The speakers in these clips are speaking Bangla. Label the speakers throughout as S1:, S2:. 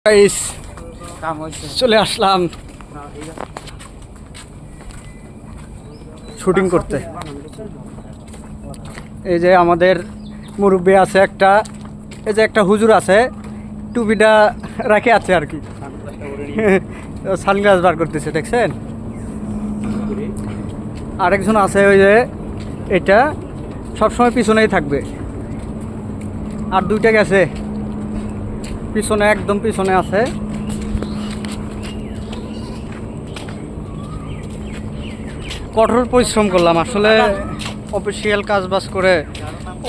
S1: গাইস চলে আসলাম শুটিং করতে। এই যে আমাদের মুরব্বী আছে একটা, এই যে একটা হুজুর আছে, টুপিটা রাখে আছে আর কি, সানগ্লাস বার করতেছে দেখছেন। আরেকজন আছে ওই যে এটা সবসময় পিছনেই থাকবে, আর দুইটা গেছে পিছনে, একদম পিছনে আছে। কঠোর পরিশ্রম করলাম আসলে, অফিসিয়াল কাজ বাজ করে,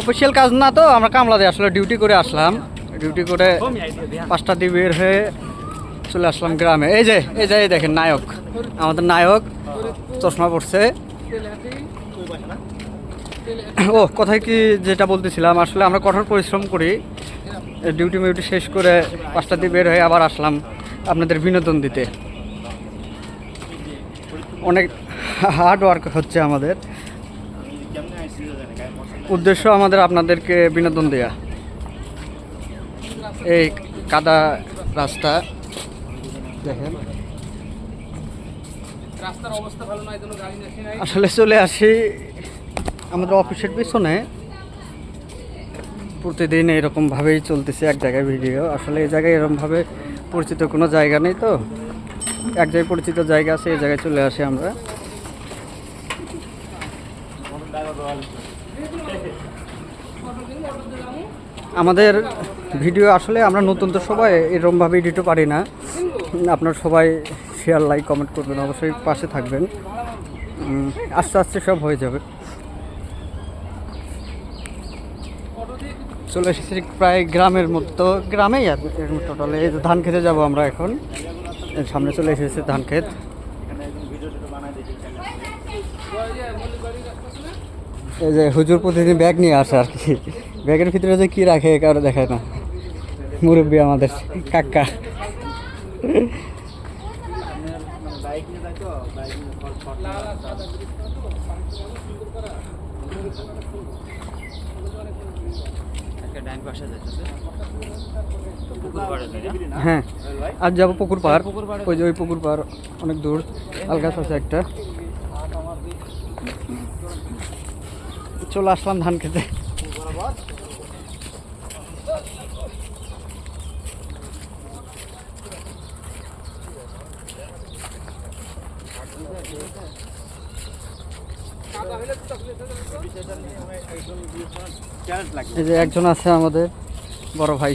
S1: অফিসিয়াল কাজ না তো, আমরা কামলা দিয়ে আসলে ডিউটি করে আসলাম, ডিউটি করে 5টা দিয়ে বের হয়ে চলে আসলাম গ্রামে। এই যে দেখেন নায়ক, আমাদের নায়ক চশমা পড়ছে। ও কোথায় কি যেটা বলতেছিলাম, আসলে আমরা কঠোর পরিশ্রম করি, ডিউটি মিউটি শেষ করে 5টা দিয়ে বের হয়ে আবার আসলাম আপনাদের বিনোদন দিতে। অনেক হার্ড ওয়ার্ক হচ্ছে আমাদের, উদ্দেশ্য আমাদের আপনাদেরকে বিনোদন দেয়া। এই কাদা রাস্তা দেখেন,
S2: রাস্তার অবস্থা ভালো নয়, কোনো গাড়ি আসে নাই।
S1: আসলে চলে আসি আমাদের অফিসের পিছনে, প্রতিদিন এরকমভাবেই চলতেছে এক জায়গায় ভিডিও। আসলে এই জায়গায় এরকমভাবে পরিচিত কোনো জায়গা নেই, তো এক জায়গায় পরিচিত জায়গা আছে, এই জায়গায় চলে আসি আমরা। আমাদের ভিডিও আসলে আমরা নতুন তো সবাই এরকমভাবে এডিটও পারি না, আপনারা সবাই শেয়ার লাইক কমেন্ট করবেন, অবশ্যই পাশে থাকবেন, আস্তে আস্তে সব হয়ে যাবে। চলে এসেছি প্রায় গ্রামের মতো, গ্রামেই আর টোটালে। এই যে ধান খেতে যাবো আমরা এখন, সামনে চলে এসেছে ধান ক্ষেত। এই যে হুজুর প্রতিদিন ব্যাগ নিয়ে আসে আর কি, ব্যাগের ভিতরে যে কী রাখে কারো দেখায় না, মুরব্বী আমাদের কাকা। হ্যাঁ, আজ যাবো পুকুর পাড়, ওই যে ওই পুকুর পাড় অনেক দূর, আলগাছ আছে একটা। চলে আসলাম ধান খেতে। এই যে একজন আছে আমাদের বড় ভাই,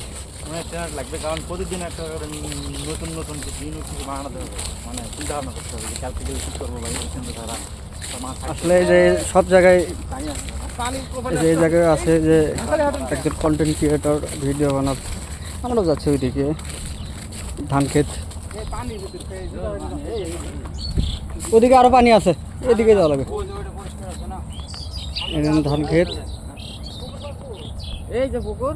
S3: লাগবে, কারণ প্রতিদিন একটা নতুন নতুন কিছু বানাতে হবে, মানে চিন্তা ভাবনা করতে হবে কালকে কি করবো ভাই।
S1: আসলে এই যে সব জায়গায় এই জায়গায় আছে যে একজন কন্টেন্ট ক্রিয়েটর ভিডিও বানাচ্ছে, আমরাও যাচ্ছি ওইদিকে ধান ক্ষেত। ওদিকে আরো পানি আছে, এদিকে যাওয়া লাগে। ধান ক্ষেত,
S2: এই যে পুকুর,